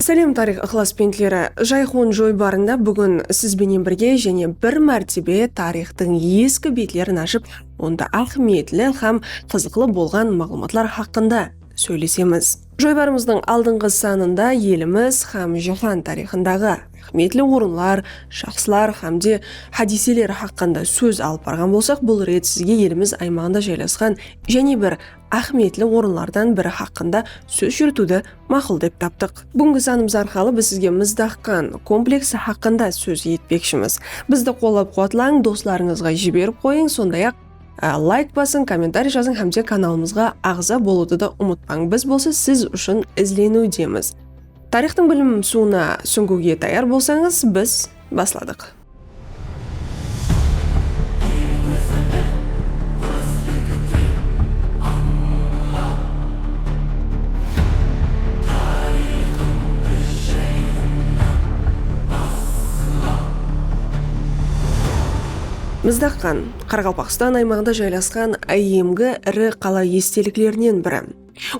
Сәлем тарих ықыласпентлері. Жайхун жойбарында бүгін сізбенен бірге және бір мәртебе тарихтың ескі бетлерін ашып, онда ахметлі һәм қызықлы болған мағлұматлар хақында сөйлесеміз. Жойбарымыздың алдыңғы санында еліміз һәм жаһан тарихындағы ахметлі орынлар, шахслар һәмде хадиселер хақында сөз алып барған болсақ, бұл рет сізге еліміз аймағында жайласқан және бір ахметлі орынлардан бірі хақында сөз жүргізуді мақұл деп таптық. Бүгінгі санымыз арқылы біз сізге Мыздаққан комплексі хақында сөз етпекшіміз. Бізді қолдап қуатлаң, достарыңызға жіберіп қойың, сондай-ақ лайк басын, комментарий жазың һәмде каналымызға ағза болуды да ұмытпаң. Біз болса сіз үшін ізленудеміз. Тарихтың білім суына сүңгуге даяр болсаңыз, біз басладық. Мыздаққан Қарақалпақстан аймағында жайласқан айемгі ірі қала естеліклерінен бірі.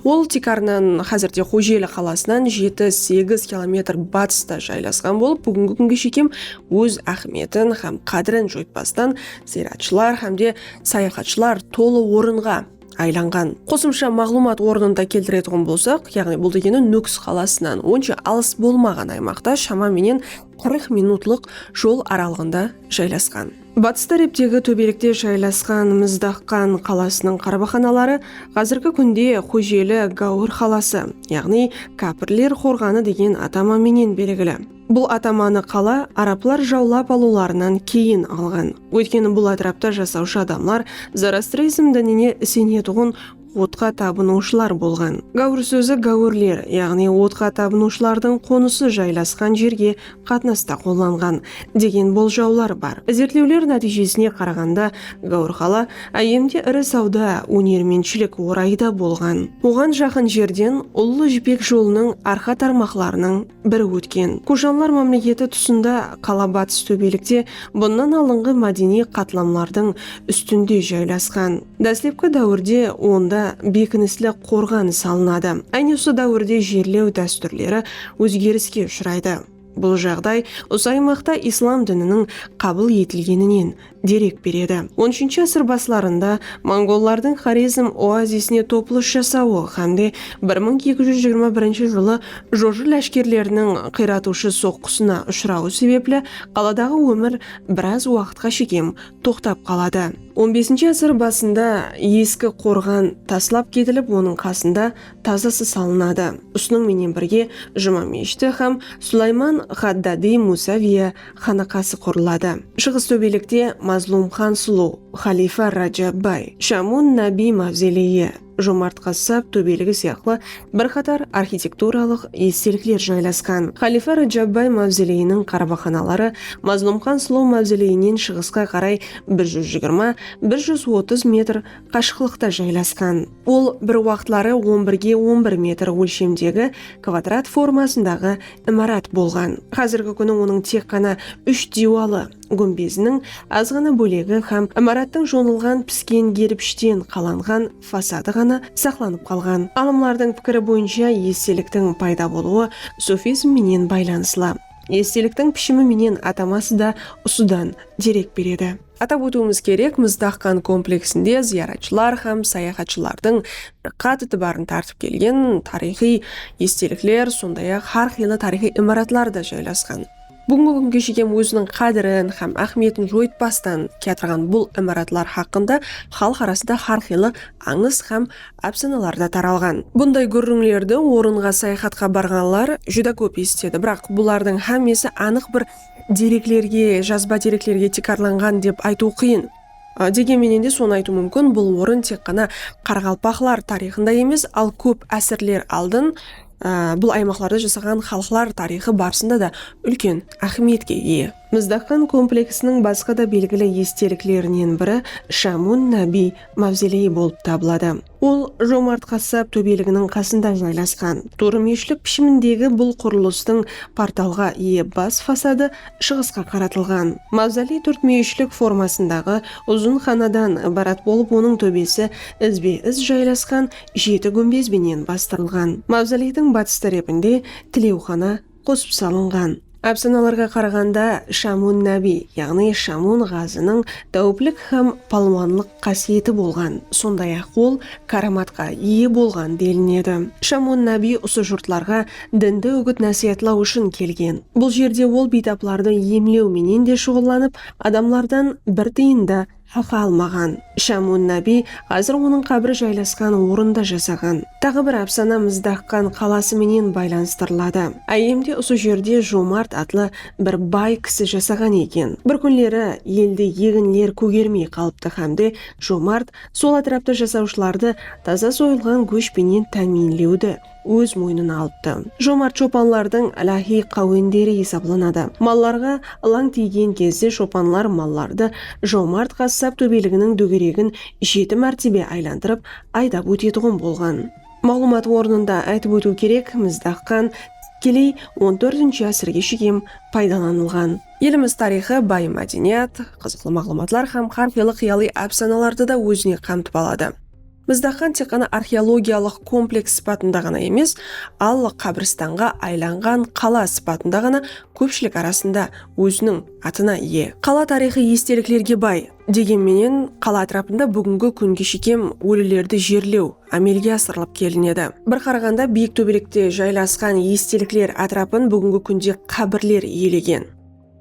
Ол Тикарынан қазірде Хожелі қаласынан 7-8 километр батыста жайласқан болып, бүгінгі күнге шейін өз ахметін һәм қадірін жойтпастан зиратшылар һәмде саяхатшылар толы орынға айланған. Қосымша мағлұмат орнында келтіретін болсақ, яғни бұл дегені Нүкс қаласынан онша алыс болмаған аймақта шамамен 40 минутлық жол аралығында жайласқан. Батыс Тарептегі төбелікте жайласқан Мыздаққан қаласының қарабақаналары қазіргі күнде Хожелі Гауыр қаласы, яғни Кәпірлер қорғаны деген атамаменен белгілі. Бұл атаманы қала араплар жаулап алуларынан кейін алған. Өйткені бұл атырапта жасаушы адамлар Зарастризм дініне сенетұғын отқа табынушылар болған. Гауыр сөзі гауырлер, яғни отқа табынушылардың қонысы жайласқан жерге қатынаста қолданған деген болжаулар бар. Зерттеулер нәтижесіне қарағанда Гауыр қала айемде ірі сауда өнерменшілік орайда болған. Оған жақын жерден Ұлы Жібек жолының арқа тармақларының бірі өткен. Кушанлар мемлекеті тұсында қала батыс төбелікте бұннан алынғы мәдени қатламлардың үстінде жайласқан. Дәслепкі дәуірде онда бекініслі қорған салынады. Әне осы дәуірде жерлеу дәстүрлері өзгеріске ұшырайды. Бұл жағдай осы аймақта ислам дінінің қабыл етілгенінен дерек береді. 13 ғасыр басыларында монголлардың Хорезм оазисіне топлыш жасауы һәмде 1221 жылы Жожы ләшкерлерінің қиратушы соққысына ұшырауы себеплі қаладағы өмір біраз уақытқа шекем тоқтап қалады. 15 ғасыр басында ескі қорған таслап кетіліп, оның қасында тазасы салынады. Осының бірге Жұма мешіті һәм Сулайман Хаддади Мусавия ханақасы құрылады. Шығыс төбелікте Мазлум хан Сұлу, Халифа Раджаббай, Шамун Наби мавзолейі, Жомарт Қассап төбелігі сияқты бірқатар архитектуралық естеліктер жайласқан. Халифа Раджаббай мавзолейінің қарабақаналары Мазлум хан Сұлу мавзолейінен шығысқа қарай 120-130 метр қашықтықта жайласқан. Ол бір уақытлары 11-11 метр өлшемдегі квадрат формасындағы имарат болған. Қазіргі күні оның тек қана 3 диуалы гүмбезінің азғана бөлегі һәм имараттың жонылған піскен кірпіштен қаланған фасады ғана сақланып қалған. Ғалымдардың пікірі бойынша естеліктің пайда болуы суфизмменен байланысты. Естеліктің пішімі менен атамасы да осыдан дерек береді. Атап өтуіміз керек, Мыздаққан комплексінде зияратшылар һәм саяхатшылардың қат итибарын тартып келген тарихи естеліктер, сондай-ақ әрқилы тарихи имаратлар да жайласқан. Бүгінгі күнге шейін өзінің қадірін һәм ахметін жойтпастан кетірген бұл имаратлар хақында халық арасында әрқилы аңыз һәм әпсаналарда таралған. Бұндай көрінілерді орынға саяхатқа барғанлар жүдә көп естеді, бірақ бұлардың һәммесі анық бір деректерге, жазба деректерге текарланған деп айту қиын. Дегенменен де соны айту мүмкін, бұл орын тек қана қарақалпақлар тарихында емес, ал көп әсірлер алдын бұл аймақтарда жасаған халықлар тарихы барысында да үлкен ахметке ие. Мыздаққан комплексінің басқа да белгілі естеліклерінен бірі Шамун Наби мавзолейі болып табылады. Ол Жомарт қассап төбелігінің қасында жайласқан. Торымешлік пішіміндегі бұл құрылыстың порталға ие бас фасады шығысқа қаратылған. Мавзолей төртмейішлік формасындағы ұзын ханадан барат болып, оның төбесі ізбе-із жайласқан 7 гүмбезбенен бастырылған. Мавзолейдің батыс тарапында тілеухана қосып салынған. Әпсаналарға қарағанда Шамун Наби, яғни Шамун ғазының тәуіплік һәм палуанлық қасиеті болған. Сондай-ақ ол караматқа ие болған делінеді. Шамун Наби осы жұртларға дінді үгіт насихатлау үшін келген. Бұл жерде ол бейтаптарды емлеуменен де шұғылданып, адамлардан бір тиын да ақы алмаған. Шамун Наби қазір оның қабірі жайласқан орында жасаған. Тағы бір әпсана Мыздаққан қаласыменен байланыстырылады. Айемде осы жерде Жомарт атлы бір бай кісі жасаған екен. Бір күнлері елде егінлер көгермей қалыпты һәмде Жомарт сол атрапты жасаушыларды таза сойылған көшпенен тәминлеуді өз мойнына алыпты. Жомарт шопанлардың лахи қауендері есапланады. Малларға ылаң тиген кезде шопанлар малларды Жомарт қассап төбелігінің дөңгелегін 7 мәртебе айландырып айдап өтетұғын болған. Мағлұмат орнында айтып өту керек, Мыздаққан келей 14 ғасырге шейін пайдаланылған. Еліміз тарихы бай мәдениет, қызықты мағлұматлар һәм қарқилы қияли әпсаналарды да өзіне қамтып алады. Мыздаққан тек қана археологиялық комплекс сипатында ғана емес, ал қабірстанға айланған қала сипатында ғана көпшілік арасында өзінің атына ие. Қала тарихи естеліктерге бай. Дегенменен қала атрапында бүгінгі күнге шейін өлілерді жерлеу әмелге асырылып келінеді. Бір қарағанда биік төбелікте жайласқан естеліктер атрапын бүгінгі күнде қабірлер иелеген.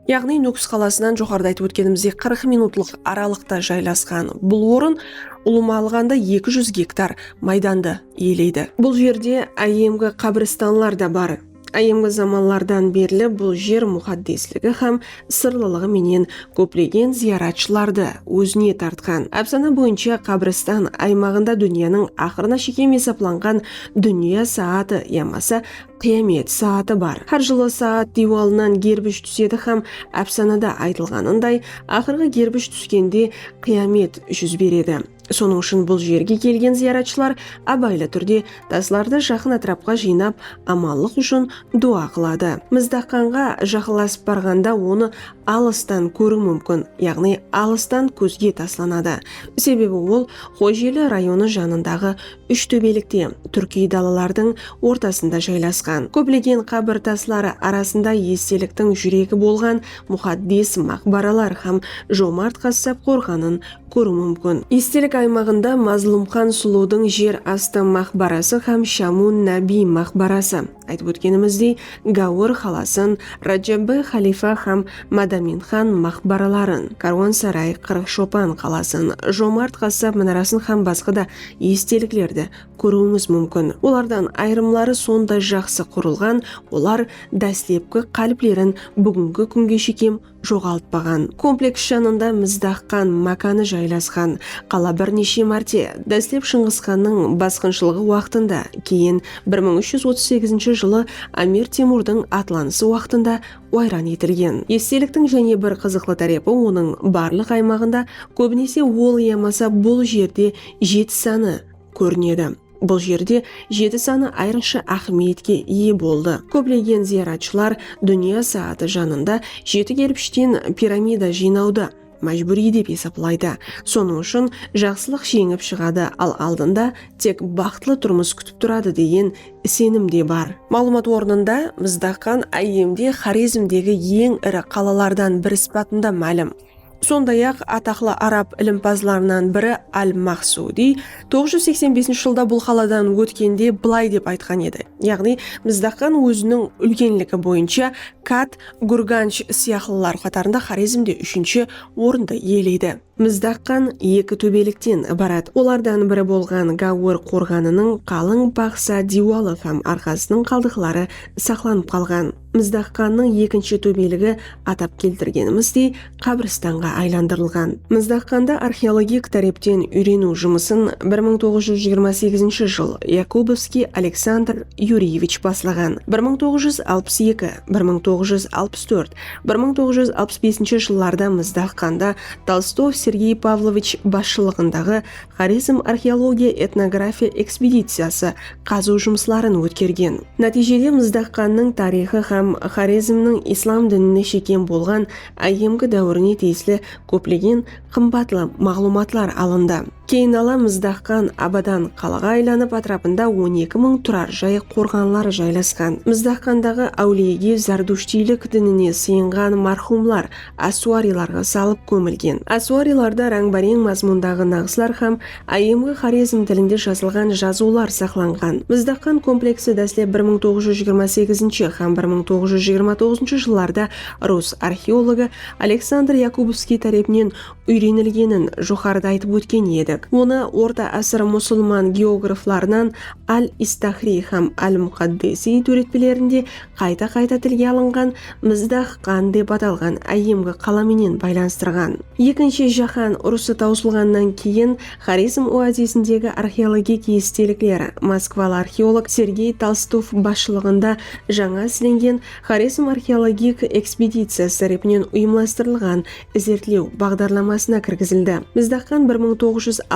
Яғни Нүкіс қаласынан жоғарыда айтып өткенімізде 40 минутлық аралықта жайласқан бұл орын ұлыма алғанда 200 гектар майданды иелейді. Бұл жерде айемгі қабірстанлар да бар. Айемгі заманлардан берлі бұл жер мұқаддеслігі һәм сырлылығы менен көплеген зияратшыларды өзіне тартқан. Әпсана бойынша қабірстан аймағында дүнияның ақырына шейін есепланған дүния сааты ямаса қиямет сааты бар. Әр жылы саат диуалынан гербіш түседі һәм әпсанада айтылғанындай ақырғы гербіш түскенде қиямет жүз береді. Соның үшін бұл жерге келген зияратшылар абайлы түрде тасларды жақын атрапқа жинап аманлық үшін дуа қылады. Мыздаққанға жақыласып барғанда оны алыстан көру мүмкін, яғни алыстан көзге тасланады. Себебі ол Хожелі районы жанындағы үш төбелікте түрки далалардың ортасында жайласқан. Көплеген қабір таслары арасында естеліктің жүрегі болған мұқаддес мақбаралар һәм Жомарт қассап қорғанын көру мүмкін. Естелік аймағында Мазлумхан Сұлудың жер асты мақбарасы һәм Шамун Наби мақбарасы. Айтып өткеніміздей, Гауыр қаласын, Раджабы халифа һәм Мадаминхан мақбараларын, Каруан-Сарай, Қырық-Шопан қаласын, Жомарт қассап мұнарасын һәм басқа да естеліклерді көруіңіз мүмкін. Олардан айрымлары сондай жақсы құрылған, олар дәслепкі қаліплерін бүгінгі күнге шейін жоғалтпаған. Комплекс жанында Мыздаққан маканы жайласқан. Қала бірнеше мәрте дәслеп Шыңғысханның басқыншылығы уақытында, кейін 1338 жылы Амир Темурдың атланысы уақытында ойран етілген. Естеліктің және бір қызықлы тарапы оның барлық аймағында көбінесе ол ямаса бұл жерде 7 саны көрінеді. Бұл жерде 7 саны айрықша ахметке ие болды. Көплеген зияратшылар дүния сааты жанында 7 керпіштен пирамида жинауды мәжбүри деп есеплайды. Соның үшін жақсылық жеңіп шығады, ал алдында тек бақытлы тұрмыс күтіп тұрады деген сенім де бар. Мағлұмат орнында Мыздаққан Айемде Хорезмдегі ең ірі қалалардан бірі сипатында мәлім. Сондай-ақ атақлы араб ілімпазларынан бірі Аль-Махсуди 985 жылда бұл қаладан өткенде былай деп айтқан еді. Яғни Мыздаққан өзінің үлкенлігі бойынша Кат, Гурганч сияқтылар қатарында Хорезмде 3-ші орынды иелейді. Мыздаққан екі төбеліктен ібарат. Олардан бірі болған Гауыр қорғанының қалың бақса диуалы һәм арқасының қалдықлары сақланып қалған. Мыздаққанның екінші төбелігі атап келтіргеніміздей қабірстанға айландырылған. Мыздаққанда археологик тарептен үйрену жұмысын 1928 жыл Якубовский Александр Юрьевич баслаған. 1962, 1964, 1965 жылларда Мыздаққанда Толстов Сергей Павлович басшылығындағы Хорезм археология этнография экспедициясы қазу жұмысларын өткерген. Нәтижеде Мыздаққанның тарихы һәм Хорезмнің ислам дініне шекен болған айемгі дәуіріне тиесілі көплеген қымбатлы мағлұматлар алынды. Кейін ала Мыздаққан абадан қалаға айланып атрапында 12 000 тұрар жай қорғанлары жайласқан. Мыздаққандағы әулиеге зардуштилік дініне сыйынған мархумлар асуариларға салып көмілген. Асуариларда рәңбәрең мазмұндағы нақсылар һәм айемгі Хорезм тілінде жазылған жазулар сақланған. Мыздаққан комплексі дәсле 1928 һәм 1929 жылларда рус археологы Александр Якубовский тарепінен үйренілгенін жоғарыда айтып өткен еді. Оны орта асыр мұсылман географларынан Аль-Истахри һәм Аль-Муқаддеси төретпелерінде қайта-қайта тілге алынған Мыздаққан деп аталған айемгі қаламенен байланыстырған. Екінші жаһан ұрысы таусылғаннан кейін Хорезм оазисіндегі археологик естеліктер Москвалы археолог Сергей Толстов басшылығында жаңа сіленген Хорезм археологик экспедициясы тарапынан ұйымластырылған зерттеу бағдарламасына кіргізілді. Мыздаққан 1962,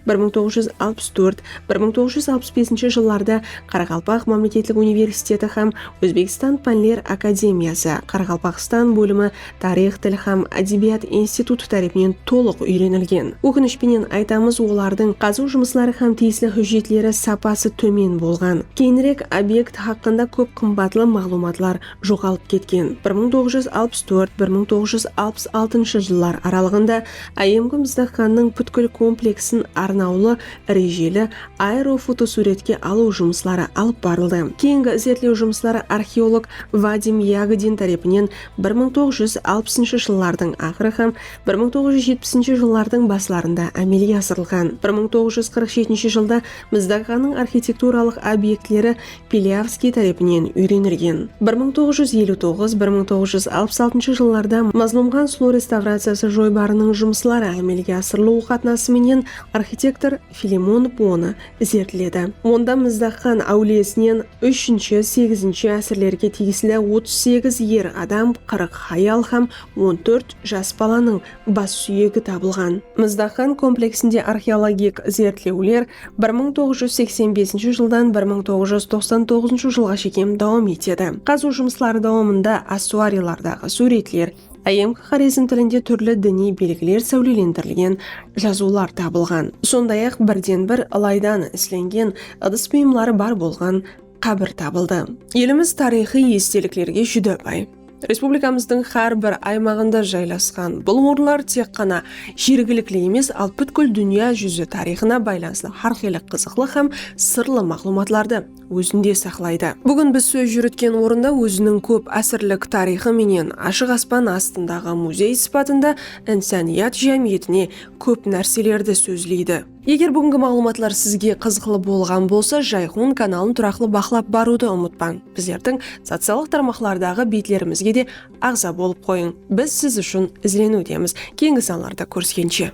1964, 1965 жылларда Қарақалпақ мемлекеттік университеті һәм Өзбекстан пәнлер академиясы Қарақалпақстан бөлімі тарих тіл һәм әдебиет институты тарапынан толық үйренілген. Өкінішпенен айтамыз, олардың қазу жұмыслары һәм тиесілі хүжетлері сапасы төмен болған. Кейінірек объект хақында көп қымбатлы мағлұматлар жоғалып кеткен. 1964-1966 жыллар аралығында айемгі Мыздаққанның бүткіл комплексін арнаулы режелі аэрофотосуретке алу жұмыслары алып барылды. Кейінгі зерттеу жұмыслары археолог Вадим Ягодин тарапынан 1960 жыллардың ақыры һәм 1970 жыллардың басларында әмелге асырылған. 1947 жылда Мыздаққанның архитектуралық объектілері Пелявский тарапынан үйренілген. 1959-1966 жылларда мазлумған сұлу реставрациясы жойбарының жұмыслары әмелге асырылу қатынасыменен архитектор Филимонов оны зерттеледі. Онда Мыздаққан әулиесінен 3-8 әсірлерге тиесілі 38 ер адам, 40 хаял һәм 14 жас баланың бас сүйегі табылған. Мыздаққан комплексінде археологик зерттеулер 1985 жылдан 1999 жылға шейін давам етеді. Қазу жұмыслары давамында ассуарилардағы суретлер, айемгі Хорезм тілінде түрлі діни белгілер сәулелендірілген жазулар табылған. Сондай-ақ бірден-бір лайдан ісленген ыдыс бұйымдары бар болған қабір табылды. Еліміз тарихи естеліктерге жүдә бай. Республикамыздың һәр бір аймағында жайласқан бұл орындар тек қана жергілікті емес, ал бүткіл дүния жүзі тарихына байланысты әрқилы қызықты һәм сырлы мағлұматларды өзінде сақлайды. Бүгін біз сөз жүреткен орында өзінің көп әсірлік тарихы менен ашық аспан астындағы музей сипатында инсаният жәмиетіне көп нәрселерді сөзлейді. Егер бүгінгі мағлұматлар сізге қызықлы болған болса, Жайхун каналын тұрақлы бақылап баруды ұмытпаң. Біздердің социалдық тармақтардағы бетлерімізге де ағза болып қойың. Біз сіз үшін ізленудеміз. Кейінгі саналарда көріскенше.